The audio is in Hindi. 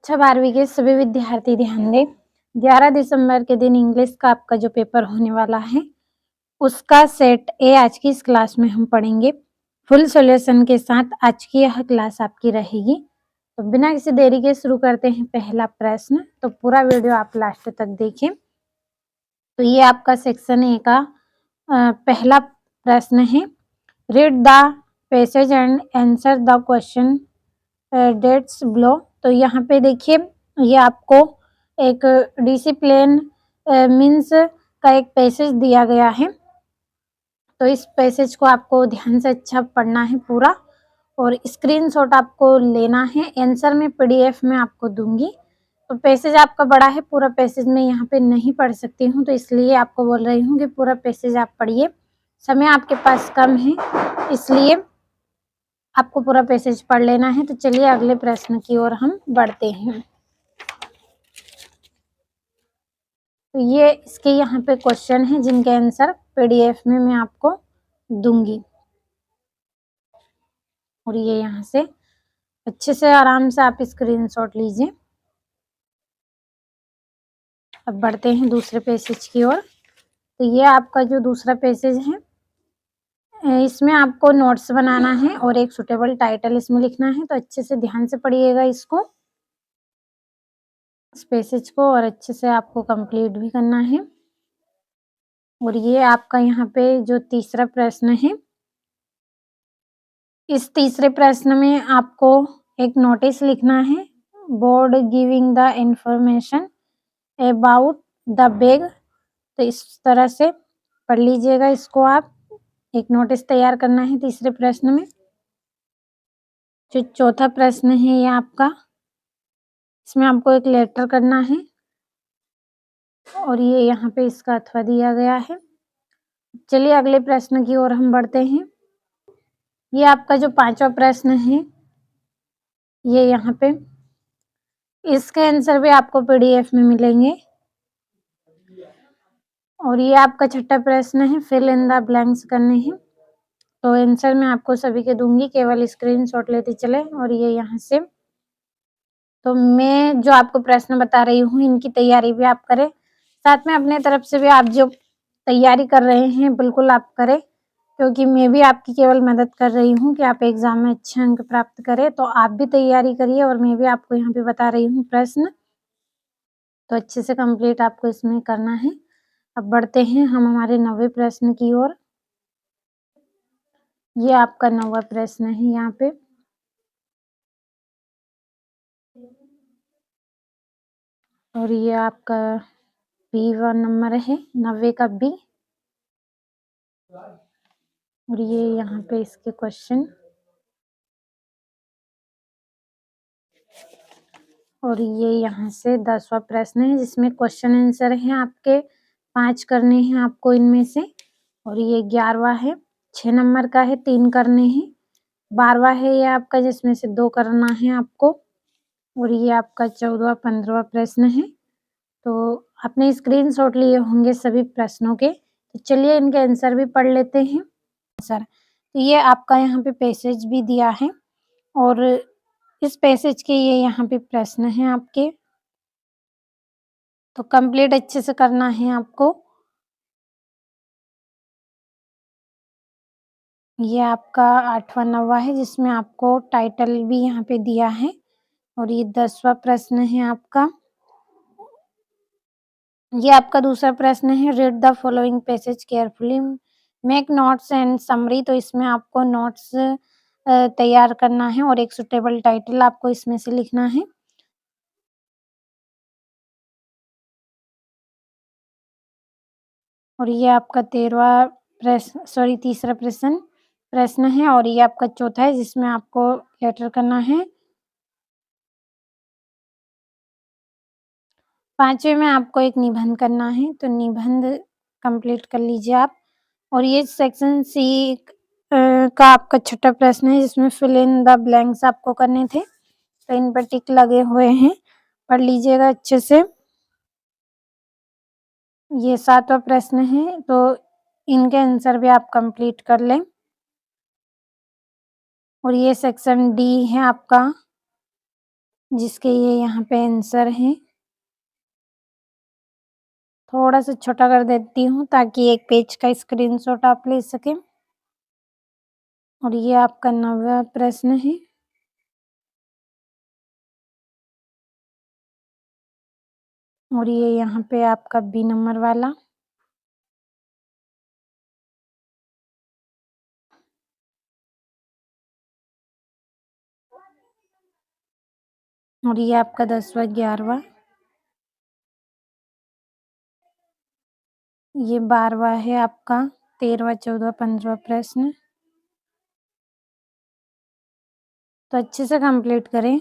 कक्षा 12वीं के सभी विद्यार्थी ध्यान दें। 11 दिसंबर के दिन इंग्लिश का आपका जो पेपर होने वाला है, उसका सेट ए आज की इस क्लास में हम पढ़ेंगे। फुल सॉल्यूशन के साथ आज की यह क्लास आपकी रहेगी। तो बिना किसी देरी के शुरू करते हैं पहला प्रश्न। तो पूरा वीडियो आप लास्ट तक देखें। तो ये आपका सेक्शन ए का पहला प्रश्न है। Read the passage and answer the question that's below. तो यहाँ पे देखिए, ये आपको एक डिसिप्लिन मीन्स का एक पैसेज दिया गया है। तो इस पैसेज को आपको ध्यान से अच्छा पढ़ना है पूरा, और स्क्रीनशॉट आपको लेना है। आंसर में पीडीएफ में आपको दूंगी। तो पैसेज आपका बड़ा है, पूरा पैसेज मैं यहाँ पे नहीं पढ़ सकती हूँ, तो इसलिए आपको बोल रही हूँ कि पूरा पैसेज आप पढ़िए। समय आपके पास कम है, इसलिए आपको पूरा पैसेज पढ़ लेना है। तो चलिए अगले प्रश्न की ओर हम बढ़ते हैं। तो ये इसके यहाँ पे क्वेश्चन है, जिनके आंसर पीडीएफ में मैं आपको दूंगी, और ये यहाँ से अच्छे से आराम से आप स्क्रीनशॉट लीजिए। अब बढ़ते हैं दूसरे पैसेज की ओर। तो ये आपका जो दूसरा पैसेज है, इसमें आपको नोट्स बनाना है और एक सुटेबल टाइटल इसमें लिखना है। तो अच्छे से ध्यान से पढ़िएगा इसको, इस पैसेज को, और अच्छे से आपको कंप्लीट भी करना है। और ये आपका यहाँ पे जो तीसरा प्रश्न है, इस तीसरे प्रश्न में आपको एक नोटिस लिखना है। Board giving the information about the bag. तो इस तरह से पढ़ लीजिएगा इसको। आप एक नोटिस तैयार करना है तीसरे प्रश्न में। जो चौथा प्रश्न है ये आपका, इसमें आपको एक लेटर करना है, और ये यहाँ पे इसका अथवा दिया गया है। चलिए अगले प्रश्न की ओर हम बढ़ते हैं। ये आपका जो पांचवा प्रश्न है, ये यहाँ पे, इसके आंसर भी आपको पीडीएफ में मिलेंगे। और ये आपका छठा प्रश्न है, फिल इन द ब्लैंक्स करने हैं। तो आंसर मैं आपको सभी के दूंगी, केवल स्क्रीनशॉट लेते चले। और ये यहाँ से, तो मैं जो आपको प्रश्न बता रही हूँ, इनकी तैयारी भी आप करें, साथ में अपने तरफ से भी आप जो तैयारी कर रहे हैं बिल्कुल आप करें, क्योंकि मैं भी आपकी केवल मदद कर रही हूँ कि आप एग्जाम में अच्छे अंक प्राप्त करें। तो आप भी तैयारी करिए, और मैं भी आपको यहाँ पे बता रही हूँ प्रश्न, तो अच्छे से कंप्लीट आपको इसमें करना है। अब बढ़ते हैं हम हमारे 9वें प्रश्न की ओर। ये आपका 9वां प्रश्न है यहाँ पे। और ये आपका B1 नंबर है, 90 का B। और ये यहाँ पे इसके क्वेश्चन, और ये यहाँ से 10वां प्रश्न है, जिसमें क्वेश्चन आंसर है आपके 5 करने हैं आपको इनमें से। और ये 11वां है, 6 नंबर का है, 3 करने हैं। 12वां है ये आपका, जिसमें से 2 करना है आपको। और ये आपका 14वां 15वां प्रश्न है। तो आपने स्क्रीनशॉट लिए होंगे सभी प्रश्नों के। तो चलिए इनके आंसर भी पढ़ लेते हैं। आंसर, तो ये आपका यहाँ पे पैसेज भी दिया है, और इस पैसेज के ये यहाँ पे प्रश्न है आपके। तो कंप्लीट अच्छे से करना है आपको। ये आपका 8वां 9वां है, जिसमें आपको टाइटल भी यहाँ पे दिया है। और ये 10वां प्रश्न है आपका। ये आपका दूसरा प्रश्न है, read the following passage carefully, make notes and summary. तो इसमें आपको नोट्स तैयार करना है, और एक सुटेबल टाइटल आपको इसमें से लिखना है। और ये आपका तीसरा प्रश्न है, और ये आपका चौथा है, जिसमें आपको लेटर करना है। 5वें में आपको एक निबंध करना है, तो निबंध कंप्लीट कर लीजिए आप। और ये सेक्शन सी का आपका छठा प्रश्न है, जिसमें फिल इन द ब्लैंक्स आपको करने थे। तो इन पर टिक लगे हुए हैं, पढ़ लीजिएगा अच्छे से। ये 7वां प्रश्न है, तो इनके आंसर भी आप कंप्लीट कर लें। और ये सेक्शन डी है आपका, जिसके ये यहाँ पे आंसर हैं। थोड़ा-सा छोटा कर देती हूँ ताकि एक पेज का स्क्रीनशॉट आप ले सकें। और ये आपका 9वां प्रश्न है। और ये यहाँ पे आपका बी नंबर वाला। और ये आपका 10वां 11वां। ये 12वां है आपका 13वां 14वां 15वां प्रश्न। तो अच्छे से कंप्लीट करें।